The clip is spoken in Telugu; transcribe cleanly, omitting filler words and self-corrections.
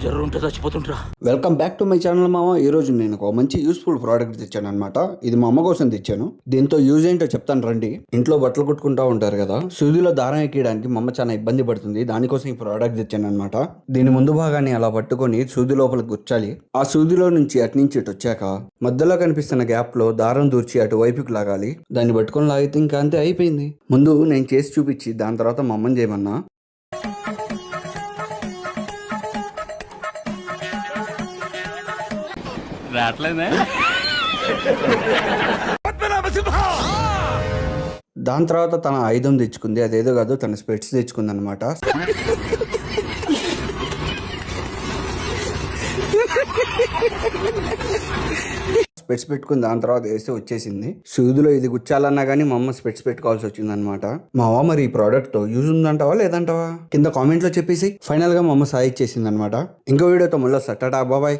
జర్రుంటే చచ్చిపోతుంటరా. Welcome back to my channel మామ. ఈ రోజు నేను ఒక మంచి యూస్ఫుల్ ప్రోడక్ట్ తెచ్చాను అనమాట. ఇది మా అమ్మ కోసం తెచ్చాను. దీంతో యూజ్ ఏంటో చెప్తాను రండి. ఇంట్లో బట్టలు కుట్టుకుంటా ఉంటారు కదా, సూదిలో దారం ఎక్కడానికి మా అమ్మ చాలా ఇబ్బంది పడుతుంది. దానికోసం ఈ ప్రోడక్ట్ తెచ్చాను అనమాట. దీని ముందు భాగాన్ని అలా పట్టుకొని సూది లోపలికి గుచ్చాలి. ఆ సూదిలో నుంచి అటు నుంచి ఇటు వచ్చాక మధ్యలో కనిపిస్తున్న గ్యాప్ లో దారం దూర్చి అటు వైపుకి లాగాలి. దాన్ని పట్టుకొని లాగితే ఇంకా అంతే, అయిపోయింది. ముందు నేను చేసి చూపించి దాని తర్వాత మా అమ్మని చేయమన్నా. దాని తర్వాత తన ఆయుధం తెచ్చుకుంది. అదేదో కాదు, తన స్పెట్స్ తెచ్చుకుంది అనమాట. స్పెట్స్ పెట్టుకుని దాని తర్వాత వేస్తే వచ్చేసింది. సూదిలో ఇది గుచ్చాలన్నా కానీ మా అమ్మ స్పెట్స్ పెట్టుకోవాల్సి వచ్చింది అనమాట. మా అమ్మ మరి ఈ ప్రోడక్ట్ తో యూజ్ ఉందంటావా లేదంటావా కింద కామెంట్ లో చెప్పేసి ఫైనల్ గా మా అమ్మ సాయి ఇచ్చేసింది అనమాట. ఇంకో వీడియోతో మళ్ళీ సట్టా బాబాయ్.